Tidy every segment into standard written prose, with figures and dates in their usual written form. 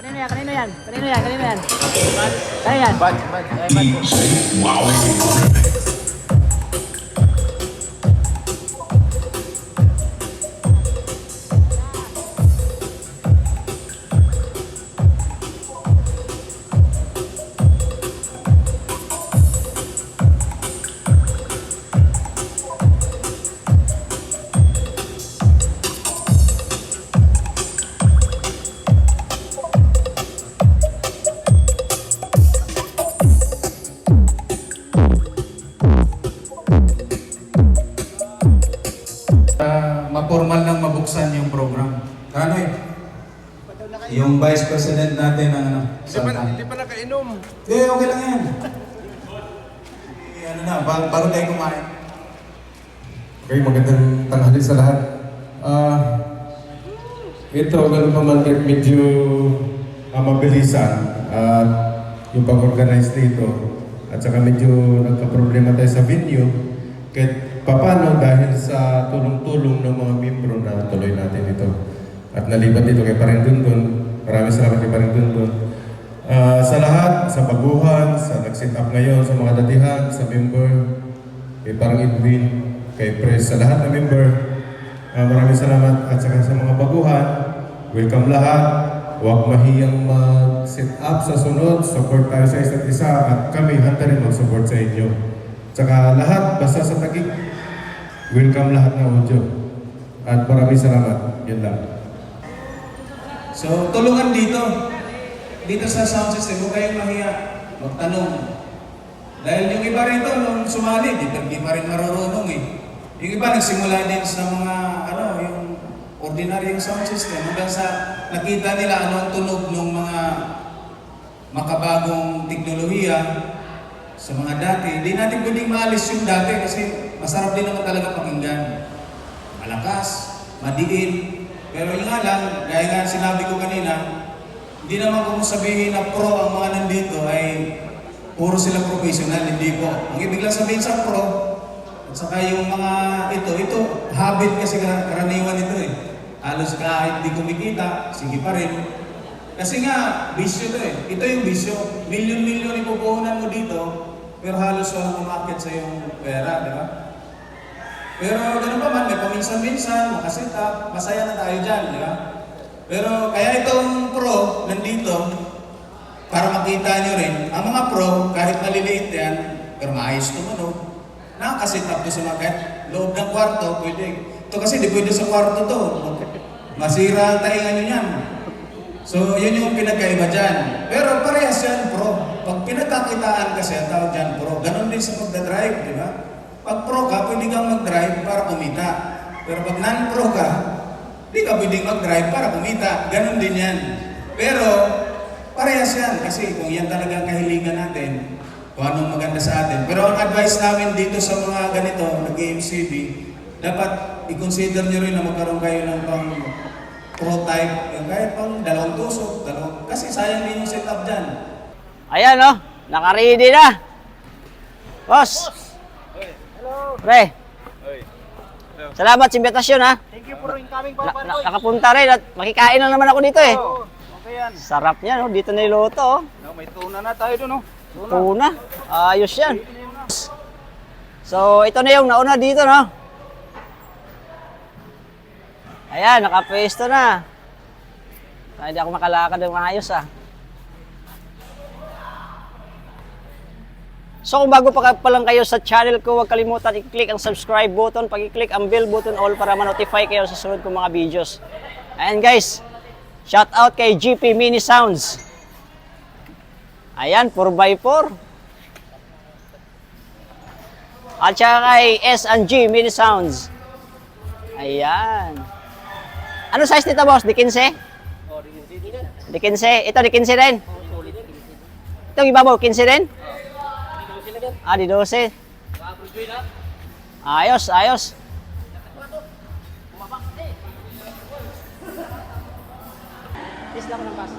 Kanino yan? Kanino yan? Kanino yan? Kanino yan? Kanino yan? Bad. Wow. Mapormal nang mabuksan yung program. Ano yung Vice President natin ng ano? Hindi pa nakainom. Okay lang yan. Ano na, bago tayo kumain. Okay, magandang tanghali sa lahat. Ito, ganun pa man medyo mabilisan at yung pag-organize dito at saka medyo nagka-problema tayo sa venue kahit paano dahil sa tulong-tulong ng mga membro na tuloy natin ito. At nalibat dito kay Paring Dundun. Maraming salamat kay Paring Dundun. Sa lahat, sa baguhan, sa nag-set up ngayon, sa mga datihan, sa member, kay Parang Edwin, kay Pres, sa lahat na member, maraming salamat. At saka sa mga baguhan, welcome lahat. Huwag mahiyang mag-set up sa sunod, support tayo sa isa't isa at kami handa rin mag-support sa inyo. Tsaka lahat, basta sa Taguig, welcome lahat na audio. At maraming salamat. Yan lang. So, tulungan dito sa sound system, huwag kayong mahiya, magtanong. Dahil yung iba rito, nung sumali, di pa rin marurunong eh. Yung iba nagsimula din sa mga, yung ordinaryong sound system, hanggang sa nakita nila ano ang tunog ng mga makabagong teknolohiya sa mga dati. Hindi natin pwedeng maalis yung dati kasi masarap din naman talaga pakinggan. Malakas, madiin. Pero yun nga lang, gaya nga sinabi ko kanina, hindi naman kung sabihin na pro ang mga nandito ay puro sila professional, hindi po. Ang ibig lang sabihin sa pro, at saka yung mga ito habit kasi karaniwan ito eh. Halos kahit di kumikita, sige pa rin. Kasi nga, bisyo to eh. Ito yung bisyo. Milyon-milyon ipupuhunan mo dito, pero halos walang umakit sa yung pera, di ba? Pero ganun pa man, may paminsan-minsan, makaset up, masaya na tayo dyan, di ba? Pero kaya itong pro, nandito, para makita nyo rin, ang mga pro, kahit maliliit yan, pero maayos tumunog, nakaset up to sa mga kahit loob ng kwarto, pwede. Ito kasi di pwede sa kwarto to. Masira ang taingan nyo yan. So, yun yung pinagkaiba dyan. Pero parehas yan, pro. Pag pinagkakitaan kasi ang tawag dyan, pro. Ganon din sa pagdadrive, di ba? Pag pro ka, pwede kang mag-drive para kumita. Pero pag non-pro ka, di ka pwedeng mag-drive para kumita. Ganon din yan. Pero, parehas yan. Kasi kung yan talagang kahilingan natin, kung anong maganda sa atin. Pero ang advice namin dito sa mga ganito, nag-MCB, dapat i-consider nyo rin na magkaroon kayo ng pang pro-type, kahit pang 2 tusok, kasi sayang din yung setup dyan. Ayan o, naka-ready na. Boss. Hello. Pre. Salamat sa imbitasyon ha. Thank you for incoming, Papa. Nakapunta rin at makikain lang naman ako dito eh. Okay yan. Sarap niya no, dito niluto oh. May tuna na tayo doon, no? Tuna. Ayos yan. So, ito na yung nauna dito no. Ayan, nakapesto na. Hindi ako makalakad ng maayos ah. So kung bago pa lang kayo sa channel ko, huwag kalimutan i-click ang subscribe button, pag-i-click ang bell button all para ma-notify kayo sa sunod kong mga videos. Ayan guys, shout out kay GP Mini Sounds. Ayan, 4x4. At saka kay S&G Mini Sounds. Ayan. Ano size nito boss? Di 15? Di 15. Ito, di 15 din? Itong ibabaw, 15 din? Di 12. Ayos, ayos. Yes lang ng pass.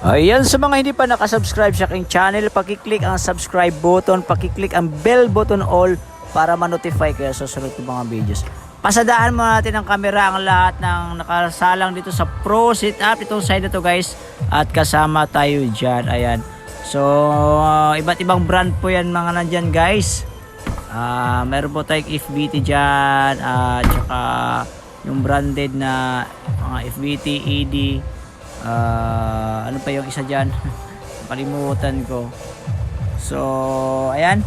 Ayan, sa mga hindi pa nakasubscribe sa aking channel, pakiclick ang subscribe button, pakiclick ang bell button all para ma-notify kayo sa susunod kong mga videos. Pasadaan mo natin ang camera ang lahat ng nakasalang dito sa Pro Setup. Itong side na to guys. At kasama tayo dyan. Ayan. So, iba't ibang brand po yan mga nandyan guys. Meron po tayong FBT dyan. Tsaka yung branded na mga FBT, ED. Ano pa yung isa dyan? Kalimutan ko. So, ayan.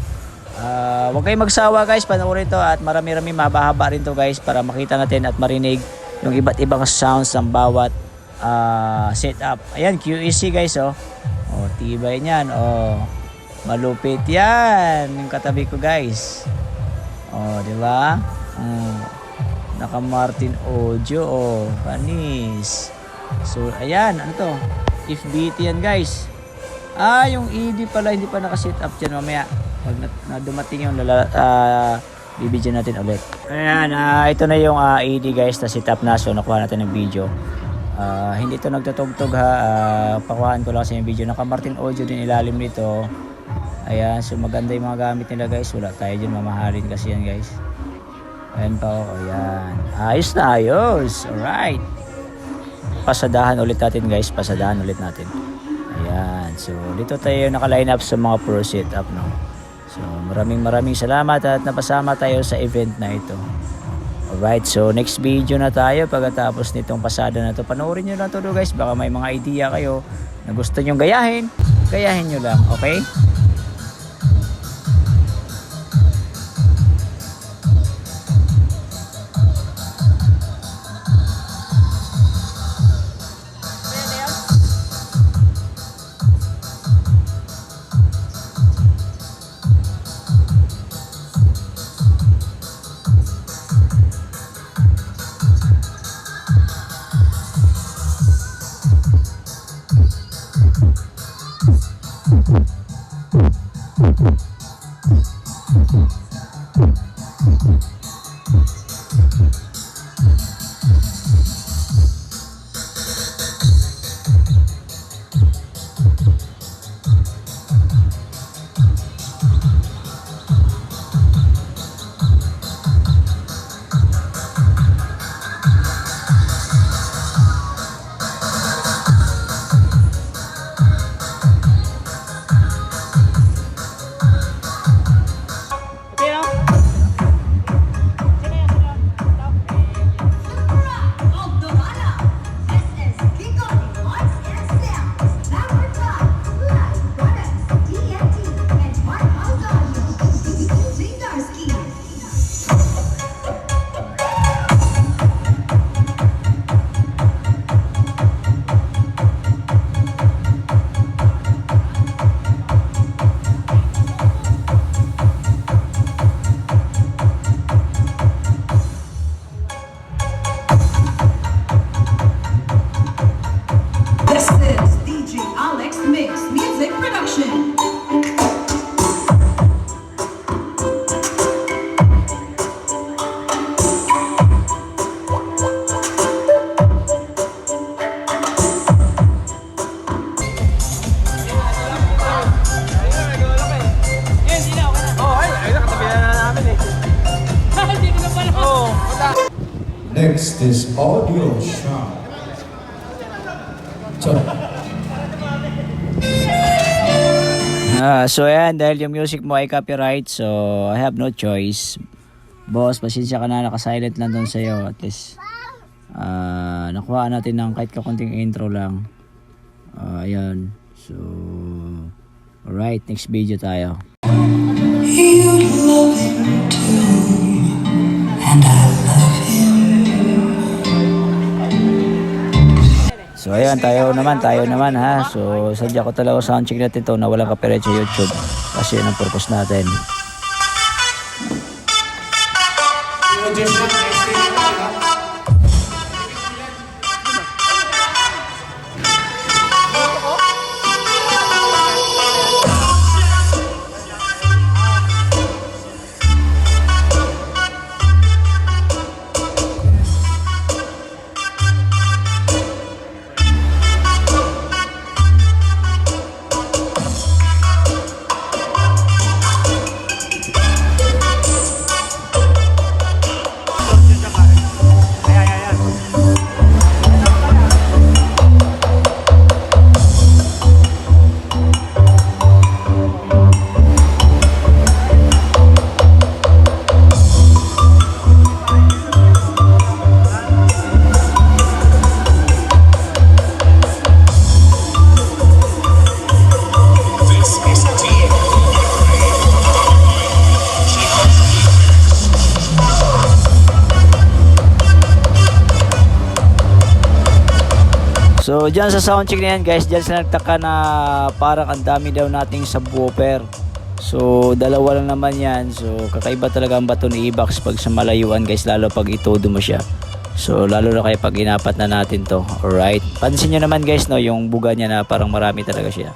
Huwag kayong magsawa guys, panoorin to at marami-rami mahaba rin to guys para makita natin at marinig yung iba't ibang sounds ng bawat setup. Ayan, QEC guys oh. Oh, tibay niyan. Oh, malupit yan yung katabi ko guys. Oh, di ba? Naka Martin Audio oh, panis. So, ayan, ano to? FBT yan guys. Yung ED pala hindi pa naka-set up dyan mamaya. Pag dumating yung bibidyo natin ulit. Ayan, ito na yung ED guys na setup na. So nakuha natin ng video. Hindi ito nagtutugtog ha. Pakuhaan ko lang sa yung video. Naka Martin Audio din ilalim nito. Ayan, so maganda yung mga gamit nila guys. Wala tayo dyan mamahalin kasi yan guys. Ayan pa oh, ayan. Ayos na ayos. Alright. Pasadahan ulit natin guys. Pasadahan ulit natin. Ayan. So dito tayo naka-line up sa mga Pro Setup no. So maraming salamat at napasama tayo sa event na ito. Alright, so next video na tayo pagkatapos nitong pasada na to. Panoorin nyo lang to guys, baka may mga idea kayo na gusto nyo gayahin nyo lang, okay? Next is Audio Shop. So ayan, dahil yung music mo ay copyright, so I have no choice. Boss, pasensya ka na, naka-silent lang doon sa'yo. At least, nakuha natin ng kahit kakunting intro lang. Ayan. So, alright, next video tayo. You love him too, and I love him. So ayan, tayo naman ha. So sadya ko talaga soundcheck natin to na walang copyright sa YouTube. Kasi yun ang purpose natin. So dyan sa soundcheck na yan guys, dyan sa nagtaka na parang ang dami daw nating subwoofer. So dalawa lang naman yan. So kakaiba talaga ang bato ni Ibax pag sa malayuan guys, lalo pag itodo mo siya. So lalo na kayo pag inapat na natin to. Alright, pansin nyo naman guys no, yung buga niya na parang marami talaga siya.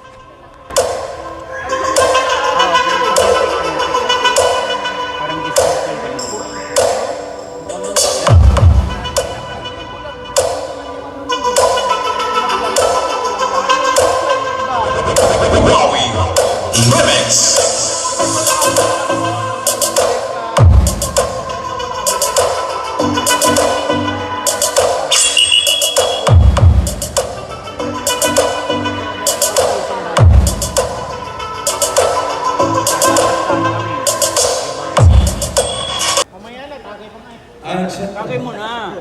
Tagay mo na.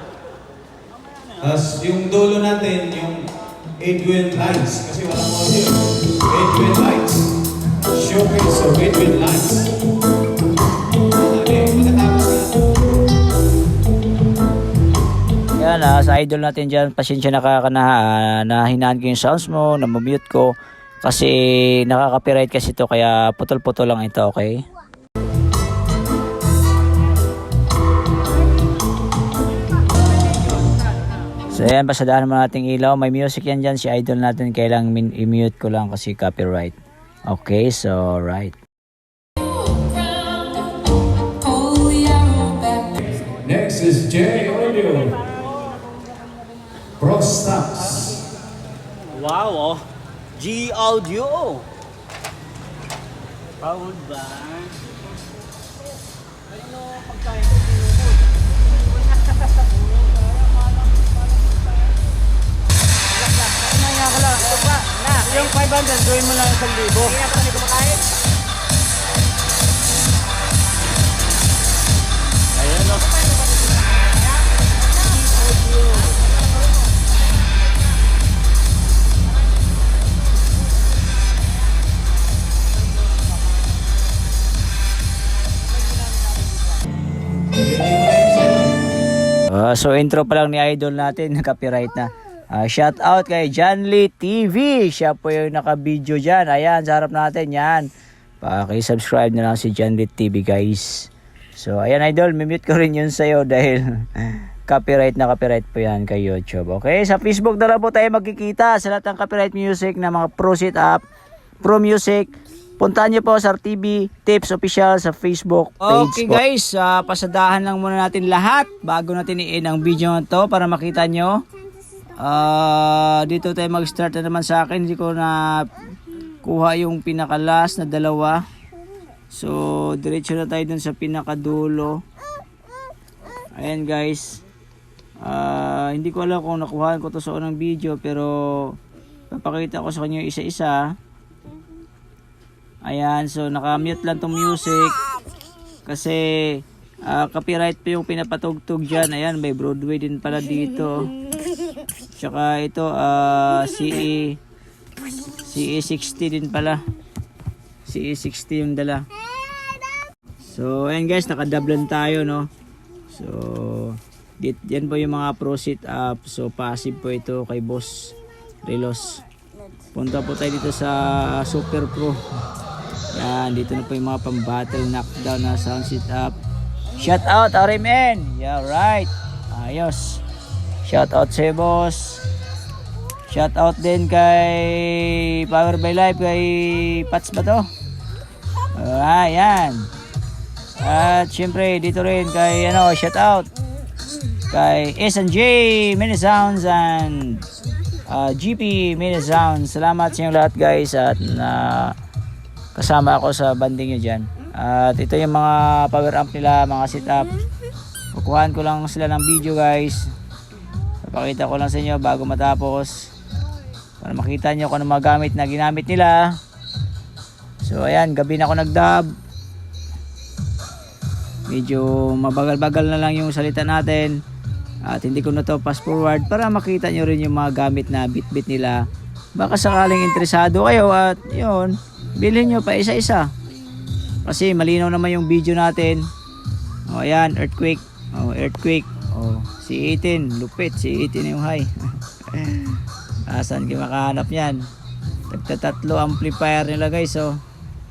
Tapos yung dulo natin, yung Edwin Lights, kasi walang audio. Edwin Lights. Showcase of Edwin Lights. Okay, pagkatapos na. Yan sa idol natin dyan, pasensya na na hinaan ko yung sounds mo, na mute ko. Kasi nakaka-copyright kasi to, kaya putol-putol lang ito, okay? So ayan, pasadahan naman nating ilaw. May music yan dyan, si idol natin. Kailangan i-mute ko lang kasi copyright. Okay, so right. Next is J Audio. Pro Stocks. Wow, oh. G Audio. Proud ba? Yung 500, gawin mo lang 1,000. Hindi na pa kumakain. Ayan o. So intro pa lang ni idol natin, copyright na. Shout out kay Janly TV. Siya po yung naka-video dyan. Ayan, sa harap natin yan. Paki-subscribe na lang si Janly TV guys. So ayan idol, mimute ko rin yun sa'yo dahil copyright na copyright po yan kay YouTube. Okay, sa Facebook na lang po tayo magkikita sa lahat ng copyright music na mga Pro Sit Up, Pro Music. Puntahan nyo po sa RTV Tips Official sa Facebook page. Okay guys, pasadahan lang muna natin lahat bago natin i-end ang video na to para makita nyo. Dito tayo mag-start na naman sa akin. Hindi ko na kuha yung pinaka-last na dalawa. So, diretso na tayo dun sa pinakadulo. Ayan guys. Hindi ko alam kung nakuhaan ko to sa unang video, pero papakita ko sa kanyo isa-isa. Ayan, so naka-mute lang tong music kasi copyright pa yung pinapatugtog dyan. Ayan, may Broadway din pala dito. Tsaka ito CE60 din pala. CE60 yung dala. So ayan guys, nakadablan tayo no. So yan po yung mga Pro Sit Up. So passive po ito kay Boss Relos. Punta po tayo dito sa Super Pro. Yan, dito na po yung mga pang-battle knockdown na sound sit up. Shout out RMN. Yeah, right. Ayos. Shout out sa boss. Shout out din kay Power by Life, kay Pats ba to? Ayan. At syempre dito rin kay shout out kay S&J Mini Sounds and GP Mini Sounds. Salamat sa inyo lahat guys at kasama ako sa banding nyo dyan. At ito yung mga power amp nila, mga setup. Kukuhaan ko lang sila ng video guys. Papakita ko lang sa inyo bago matapos para makita nyo kung ano mga gamit na ginamit nila. So ayan, gabi na ako nag-dub. Medyo mabagal-bagal na lang yung salita natin. At hindi ko na to fast forward para makita nyo rin yung mga gamit na bit-bit nila. Baka sakaling interesado kayo at yun, bilhin nyo pa isa-isa. Kasi malinaw naman yung video natin. O ayan, earthquake. O earthquake. O si 18, lupit. Si 18 yung high. Saan kayo makahanap yan? Tagtatatlo amplifier nila guys. Oh.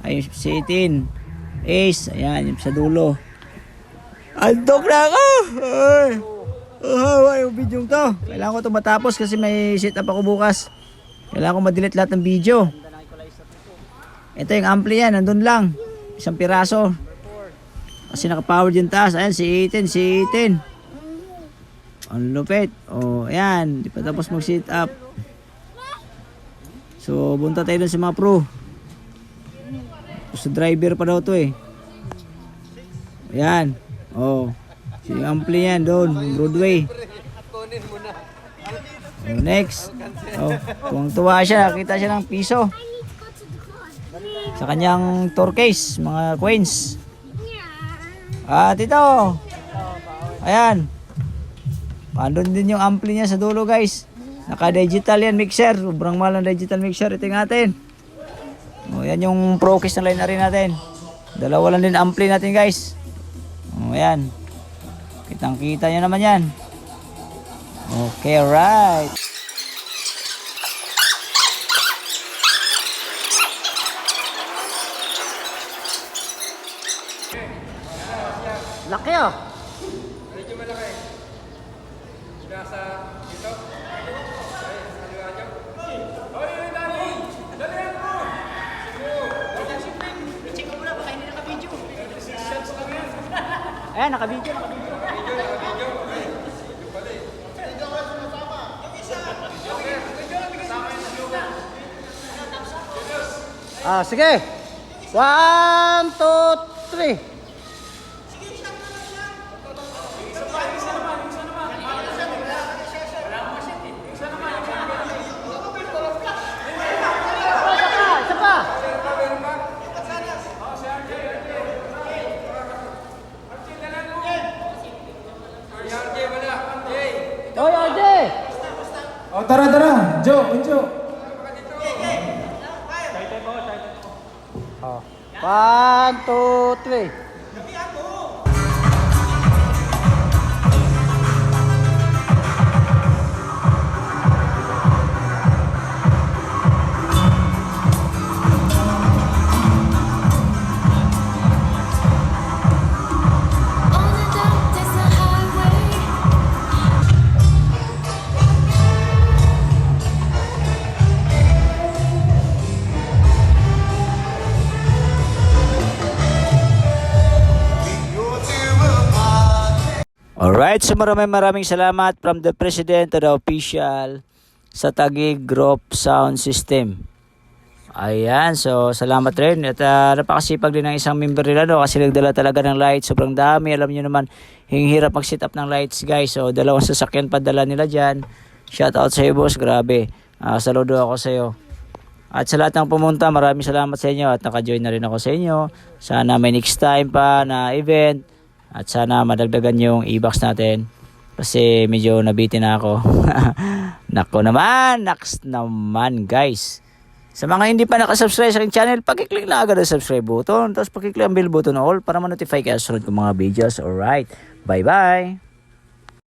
Ayun si 18. Ace. Ayan yung sa dulo. Antok na ako! Ay! Yung video to. Kailangan ko ito matapos kasi may sit up ako bukas. Kailangan ko ma-delete lahat ng video. Ito yung ampli yan. Nandun lang. Isang piraso. Kasi naka-powered yung taas. Ayan si 18. Ang lupit. Ayan. Di pa tapos mag-sit up. So, bunta tayo dun sa mga pro. Sa driver pa daw to eh. Ayan. Si ampli yan doon. Broadway. Next. Tuwang-tuwa siya. Kita siya ng piso. Sa kanyang tour case. Mga coins. Ito. Ayan. Andun din yung ampli niya sa dulo guys. Naka-digital yan mixer. Sobrang mahal ng digital mixer. Ito yung atin. Yan yung pro case na line na rin natin. Dalawa lang din ampli natin guys. Ayan. Kitang-kita nyo naman yan. Okay, right. Laki oh. Medyo malaki. Nasa dito. Ayan, naka-video. Sige. 1, 2, 3. Isa pa. Oy, RJ! Tara, Joe. 1, 2, 3. Alright, so maraming salamat from the President to the official sa Taguig Group Sound System. Ayan, so salamat rin. At napakasipag din ng isang member nila kasi nagdala talaga ng lights. Sobrang dami. Alam nyo naman, hirap mag-set up ng lights guys. So dalawang sasakyan pa dala nila dyan. Shout out sa iyo boss, grabe. Saludo ako sa iyo. At sa lahat ng pumunta, maraming salamat sa inyo at naka-join na rin ako sa inyo. Sana may next time pa na event. At sana madagdagan yung e-box natin. Kasi medyo nabitin na ako. Nako naman. Next naman guys. Sa mga hindi pa nakasubscribe sa aking channel, pakiclick na agad ang subscribe button. Tapos pakiclick ang bell button all para ma-notify kayo sa sunod kong mga videos. Alright. Bye bye.